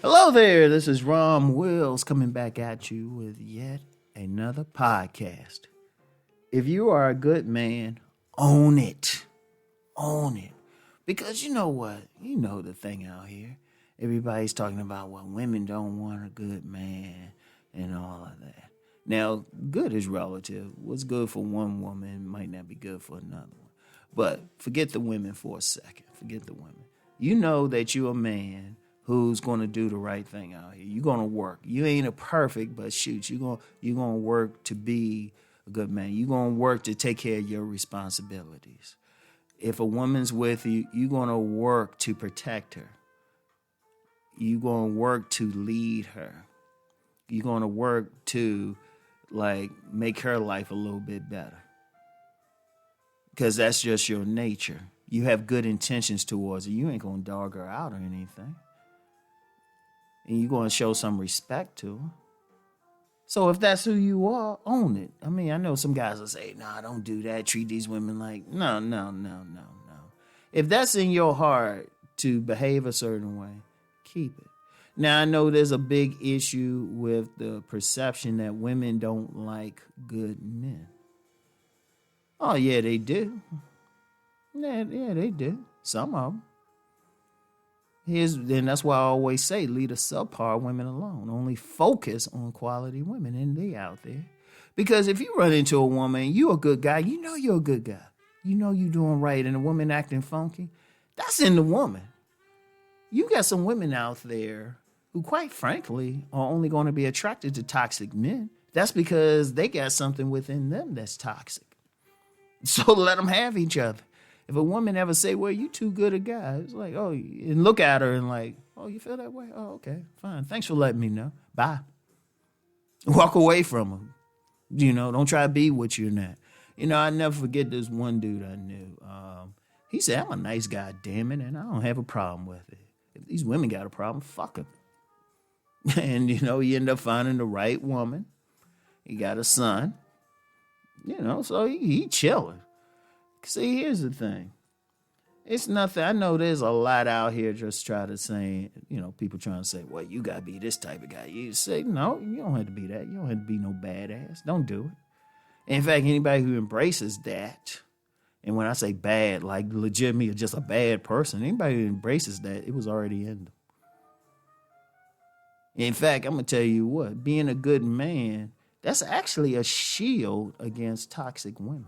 Hello there, this is Rom Wills coming back at you with yet another podcast. If you are a good man, own it. Own it. Because you know what? You know the thing out here. Everybody's talking about, well, women don't want a good man and all of that. Now, good is relative. What's good for one woman might not be good for another one. But forget the women for a second. Forget the women. You know that you're a man who's going to do the right thing out here. You're going to work. You ain't a perfect, but shoot, you're going to work to be a good man. You're going to work to take care of your responsibilities. If a woman's with you, you're going to work to protect her. You're going to work to lead her. You're going to work to, make her life a little bit better. Because that's just your nature. You have good intentions towards her. You ain't going to dog her out or anything. And you're going to show some respect to her. So if that's who you are, own it. I mean, I know some guys will say, nah, don't do that. Treat these women like, no. If that's in your heart to behave a certain way, keep it. Now, I know there's a big issue with the perception that women don't like good men. Oh, yeah, they do. Yeah, they do. Some of them. And that's why I always say, leave the subpar women alone. Only focus on quality women, and they out there. Because if you run into a woman, you a good guy, you know you're a good guy. You know you're doing right, and a woman acting funky, that's in the woman. You got some women out there who, quite frankly, are only going to be attracted to toxic men. That's because they got something within them that's toxic. So let them have each other. If a woman ever say, well, you too good a guy, it's like, oh, and look at her and like, oh, you feel that way? Oh, okay, fine. Thanks for letting me know. Bye. Walk away from her. Don't try to be what you're not. I never forget this one dude I knew. He said, I'm a nice guy, damn it, and I don't have a problem with it. If these women got a problem, fuck them. And, he ended up finding the right woman. He got a son. So he chilling. See, here's the thing. It's nothing. I know there's a lot out here just try to say, people trying to say, well, you got to be this type of guy. You say, no, you don't have to be that. You don't have to be no badass. Don't do it. In fact, anybody who embraces that, and when I say bad, like legitimately just a bad person, anybody who embraces that, it was already in them. In fact, I'm going to tell you what, being a good man, that's actually a shield against toxic women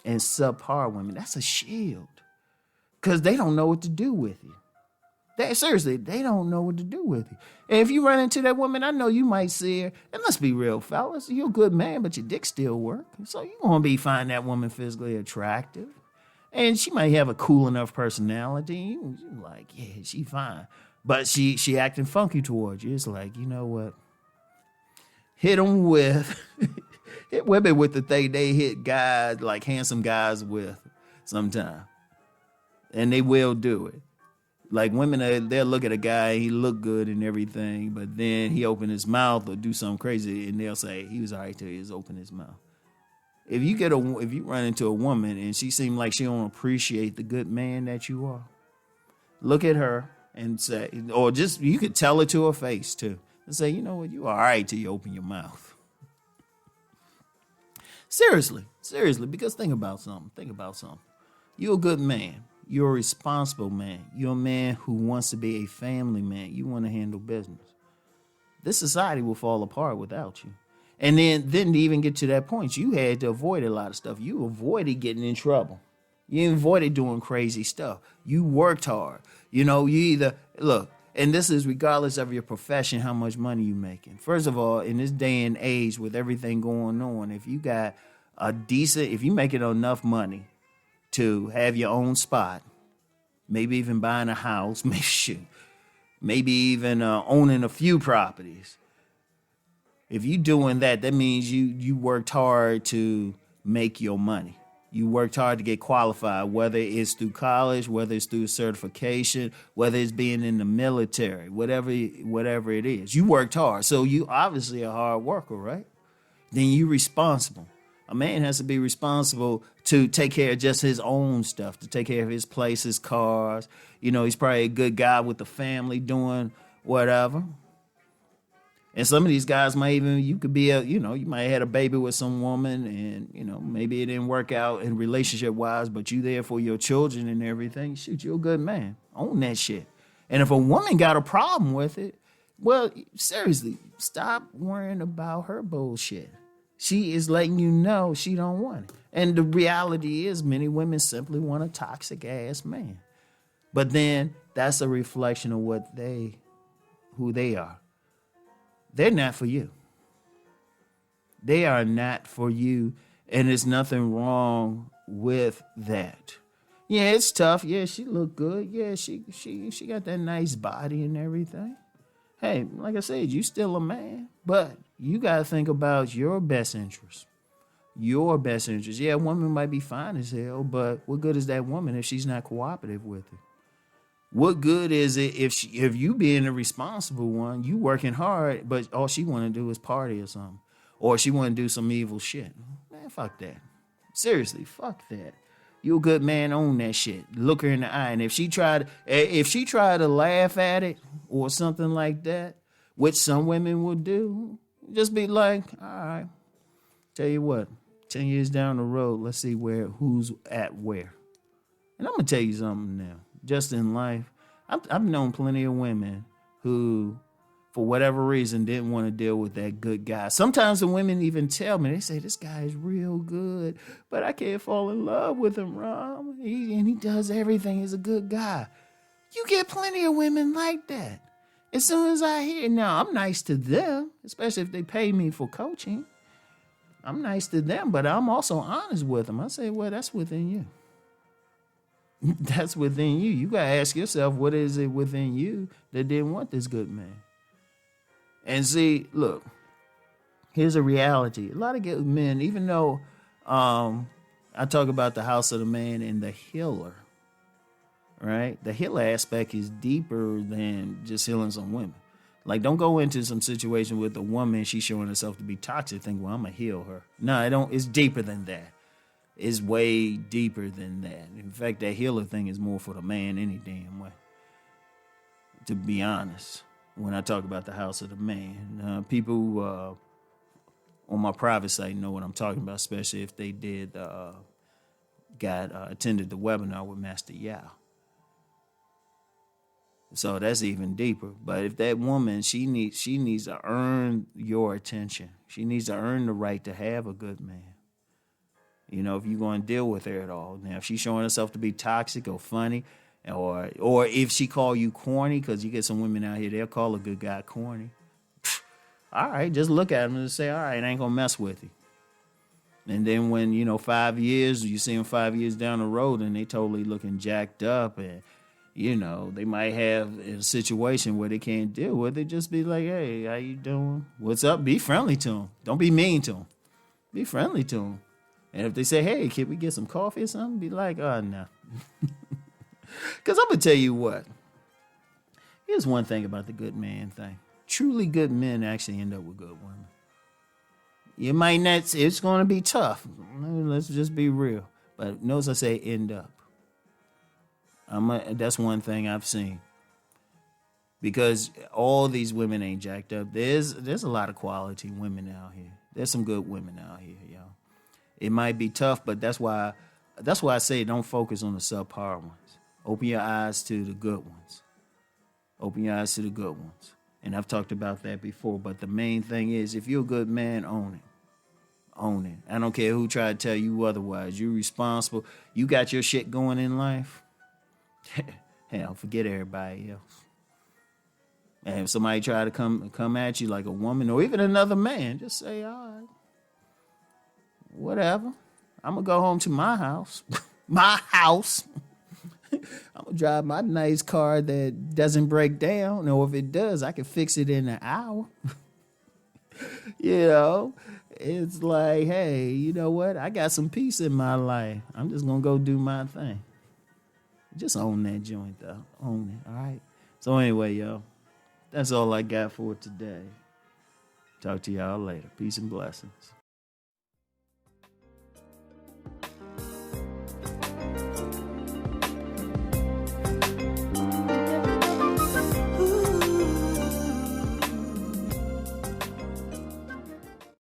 and subpar women. That's a shield because they don't know what to do with you. Seriously, they don't know what to do with you. And if you run into that woman, I know you might see her. And let's be real, fellas. You're a good man, but your dick still work. So you're going to be finding that woman physically attractive. And she might have a cool enough personality. You're like, yeah, she fine. But she acting funky towards you. It's like, you know what? Hit women with the thing they hit guys, like handsome guys with sometimes. And they will do it. Like women, they'll look at a guy, he look good and everything, but then he open his mouth or do something crazy and they'll say, he was all right till he just open his mouth. If you run into a woman and she seems like she don't appreciate the good man that you are, look at her and say, or just, you could tell it to her face too. And say, you know what, you all right till you open your mouth. Seriously, because think about something. You're a good man. You're a responsible man. You're a man who wants to be a family man. You want to handle business. This society will fall apart without you. And then to even get to that point, you had to avoid a lot of stuff. You avoided getting in trouble. You avoided doing crazy stuff. You worked hard. You either, look, and this is regardless of your profession, how much money you making. First of all, in this day and age with everything going on, if you got if you making enough money to have your own spot, maybe even buying a house, maybe even owning a few properties. If you doing that, that means you worked hard to make your money. You worked hard to get qualified, whether it's through college, whether it's through certification, whether it's being in the military, whatever it is. You worked hard. So you obviously a hard worker, right? Then you responsible. A man has to be responsible to take care of just his own stuff, to take care of his place, his cars. He's probably a good guy with the family doing whatever. And some of these guys might even, you could be you might have had a baby with some woman and, maybe it didn't work out in relationship wise, but you there for your children and everything. Shoot, you're a good man. Own that shit. And if a woman got a problem with it, well, seriously, stop worrying about her bullshit. She is letting you know she don't want it. And the reality is many women simply want a toxic ass man. But then that's a reflection of who they are. They're not for you. They are not for you, and there's nothing wrong with that. Yeah, it's tough. Yeah, she look good. Yeah, she got that nice body and everything. Hey, like I said, you still a man, but you got to think about your best interest. Your best interest. Yeah, a woman might be fine as hell, but what good is that woman if she's not cooperative with it? What good is it if you being the responsible one, you working hard, but all she want to do is party or something, or she want to do some evil shit? Man, fuck that. Seriously, fuck that. You a good man, own that shit. Look her in the eye, and if she tried to laugh at it or something like that, which some women will do, just be like, all right, tell you what, 10 years down the road, let's see who's at where. And I'm gonna tell you something now. Just in life, I've known plenty of women who, for whatever reason, didn't want to deal with that good guy. Sometimes the women even tell me, they say, this guy is real good, but I can't fall in love with him, Rom. He does everything. He's a good guy. You get plenty of women like that. As soon as I hear, now I'm nice to them, especially if they pay me for coaching. I'm nice to them, but I'm also honest with them. I say, well, that's within you. That's within you. You got to ask yourself, what is it within you that didn't want this good man? And see, look, here's a reality. A lot of good men, even though I talk about the house of the man and the healer, right? The healer aspect is deeper than just healing some women. Like, don't go into some situation with a woman, she's showing herself to be toxic, think, well, I'm going to heal her. No, it's deeper than that. It's way deeper than that. In fact, that healer thing is more for the man any damn way. To be honest, when I talk about the house of the man, people on my private site know what I'm talking about, especially if they attended the webinar with Master Yao. So that's even deeper. But if that woman, she needs to earn your attention. She needs to earn the right to have a good man. If you're going to deal with her at all. Now, if she's showing herself to be toxic or funny, or if she call you corny, because you get some women out here, they'll call a good guy corny. All right, just look at him and say, all right, I ain't going to mess with you. And then when, 5 years, you see them 5 years down the road and they totally looking jacked up and, they might have a situation where they can't deal with it. Just be like, hey, how you doing? What's up? Be friendly to them. Don't be mean to them. Be friendly to them. And if they say, hey, can we get some coffee or something? Be like, oh, no. Because I'm going to tell you what. Here's one thing about the good man thing. Truly good men actually end up with good women. You might not, it's going to be tough. Let's just be real. But notice I say end up. That's one thing I've seen. Because all these women ain't jacked up. There's a lot of quality women out here. There's some good women out here, y'all. It might be tough, but that's why I say don't focus on the subpar ones. Open your eyes to the good ones. Open your eyes to the good ones. And I've talked about that before, but the main thing is if you're a good man, own it. Own it. I don't care who try to tell you otherwise. You're responsible. You got your shit going in life. Hell, forget everybody else. And if somebody try to come at you like a woman or even another man, just say, all right. Whatever. I'm going to go home to my house. My house. I'm going to drive my nice car that doesn't break down. Or if it does, I can fix it in an hour. It's like, hey, you know what? I got some peace in my life. I'm just going to go do my thing. Just own that joint, though. Own it, all right? So anyway, y'all, that's all I got for today. Talk to y'all later. Peace and blessings.